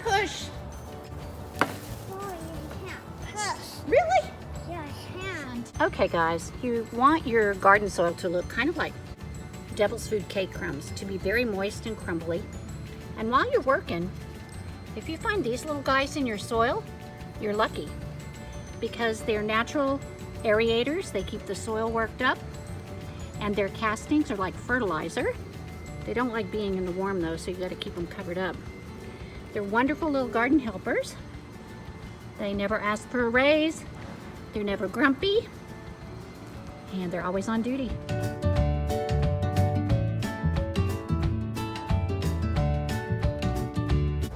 push. Oh, you can't push. Really? Yeah, I can. Okay guys, you want your garden soil to look kind of like devil's food cake crumbs, to be very moist and crumbly. And while you're working, if you find these little guys in your soil, you're lucky, because they're natural aerators. They keep the soil worked up, and their castings are like fertilizer. They don't like being in the warm though, so you got to keep them covered up. They're wonderful little garden helpers. They never ask for a raise. They're never grumpy, and they're always on duty.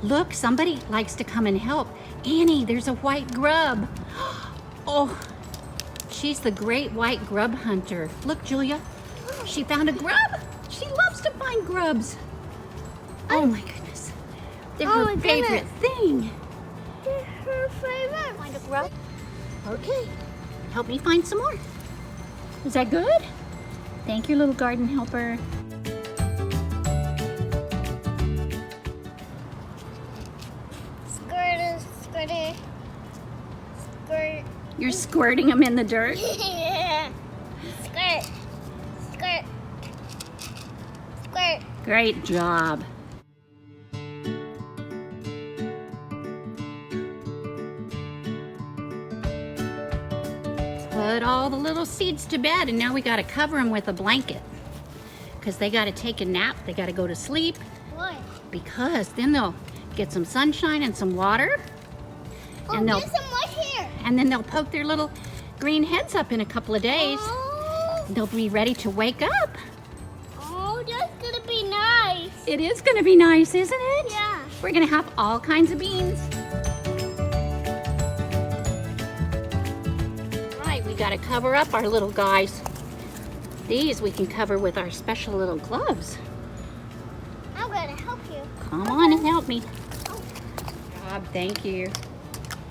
Look, somebody likes to come and help. Annie, there's a white grub. Oh, she's the great white grub hunter. Look, Julia, she found a grub. She loves to find grubs. Oh my goodness. They're her favorite thing. They're her favorite. Find a grub? Okay, help me find some more. Is that good? Thank you, little garden helper. Squirt. Squirt. You're squirting them in the dirt? Yeah. Squirt. Squirt. Squirt. Great job. Put all the little seeds to bed, and now we got to cover them with a blanket, because they got to take a nap. They got to go to sleep. Why? Because then they'll get some sunshine and some water, and there's some right here. and then they'll poke their little green heads up in a couple of days. Oh, They'll be ready to wake up. oh, that's gonna be nice. It is going to be nice, isn't it? Yeah. We're going to have all kinds of beans. Right, we got to cover up our little guys. These we can cover with our special little gloves. I'm gonna help you. Come on and help me. Rob, thank you.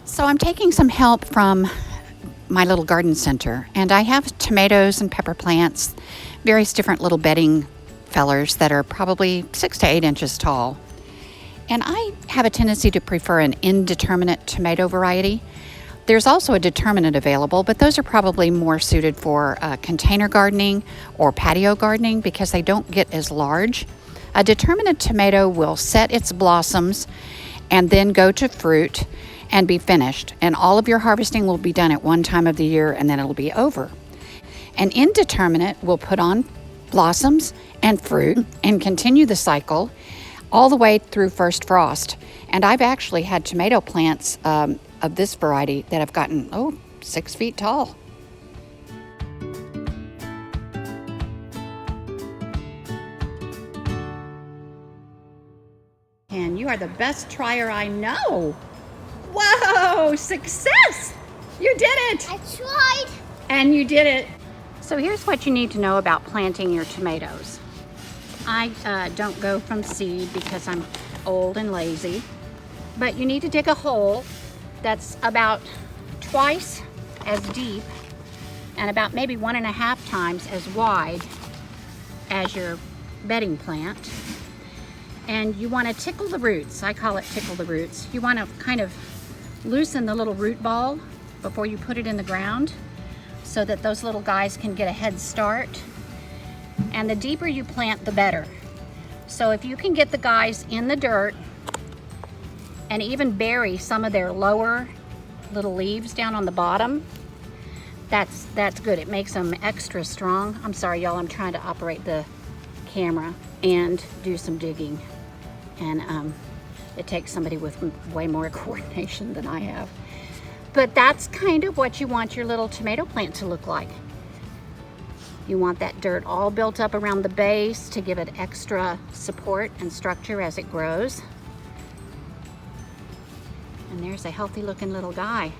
So I'm taking some help from my little garden center, and I have tomatoes and pepper plants, various different little bedding fellers that are probably 6 to 8 inches tall. And I have a tendency to prefer an indeterminate tomato variety. There's also a determinate available, but those are probably more suited for container gardening or patio gardening because they don't get as large. A determinate tomato will set its blossoms and then go to fruit and be finished. And all of your harvesting will be done at one time of the year, and then it'll be over. An indeterminate will put on blossoms and fruit and continue the cycle all the way through first frost. And I've actually had tomato plants of this variety that have gotten, 6 feet tall. And you are the best trier I know. Whoa, success! You did it! I tried. And you did it. So here's what you need to know about planting your tomatoes. I don't go from seed because I'm old and lazy, but you need to dig a hole that's about twice as deep and about maybe 1.5 times as wide as your bedding plant. And you want to tickle the roots. I call it tickle the roots. You want to kind of loosen the little root ball before you put it in the ground so that those little guys can get a head start. And the deeper you plant, the better. So if you can get the guys in the dirt and even bury some of their lower little leaves down on the bottom, that's good. It makes them extra strong. I'm sorry, y'all, I'm trying to operate the camera and do some digging. And it takes somebody with way more coordination than I have. But that's kind of what you want your little tomato plant to look like. You want that dirt all built up around the base to give it extra support and structure as it grows. And there's a healthy looking little guy.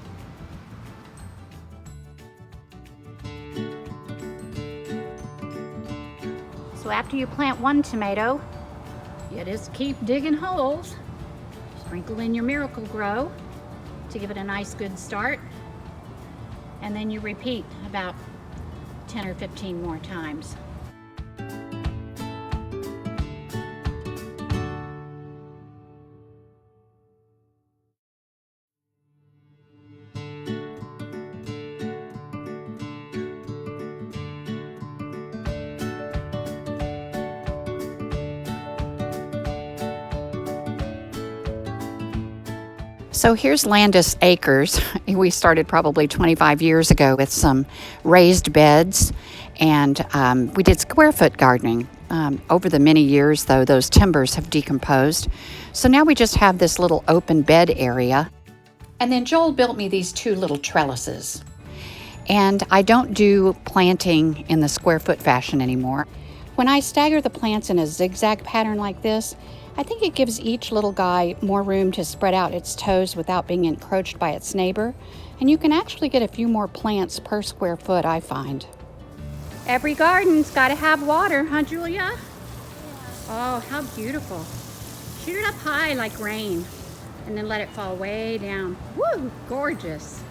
So after you plant one tomato, you just keep digging holes. Sprinkle in your Miracle-Gro to give it a nice good start. And then you repeat about 10 or 15 more times. So here's Landis Acres. We started probably 25 years ago with some raised beds, and we did square foot gardening. Over the many years, though, those timbers have decomposed. So now we just have this little open bed area. And then Joel built me these two little trellises. And I don't do planting in the square foot fashion anymore. When I stagger the plants in a zigzag pattern like this, I think it gives each little guy more room to spread out its toes without being encroached by its neighbor. And you can actually get a few more plants per square foot, I find. Every garden's got to have water, huh, Julia? Yeah. Oh, how beautiful. Shoot it up high like rain, and then let it fall way down. Woo, gorgeous.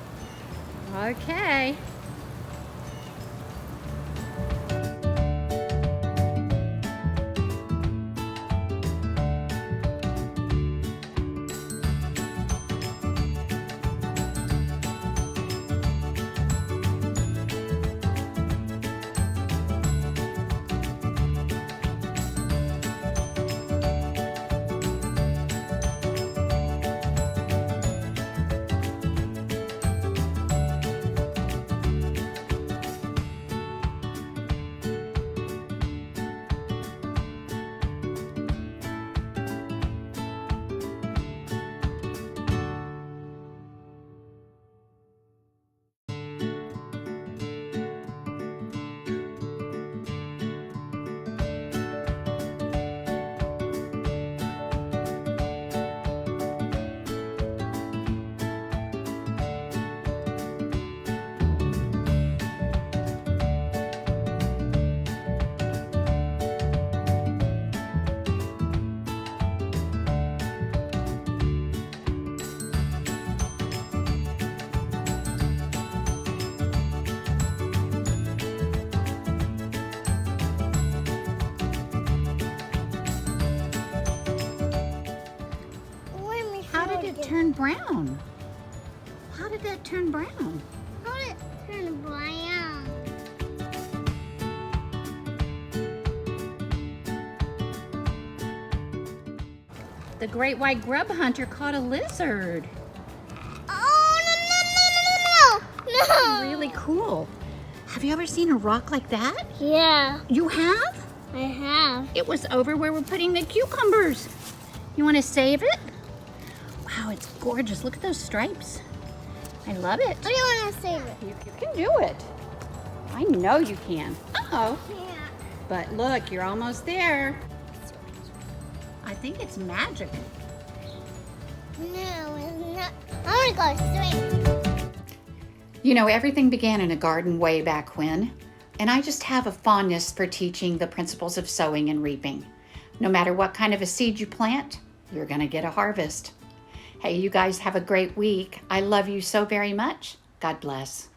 Okay. How did it turn brown? How did that turn brown? How did it turn brown? The great white grub hunter caught a lizard. Oh, no. Really cool. Have you ever seen a rock like that? Yeah, You have? I have. It was over where we're putting the cucumbers. You want to save it? Wow, it's gorgeous. Look at those stripes. I love it. I don't want to save it. You can do it. I know you can. Uh-oh. Yeah. But look, you're almost there. I think it's magic. No, it's not. I want to go straight. You know, everything began in a garden way back when, and I just have a fondness for teaching the principles of sowing and reaping. No matter what kind of a seed you plant, you're going to get a harvest. Hey, you guys have a great week. I love you so very much. God bless.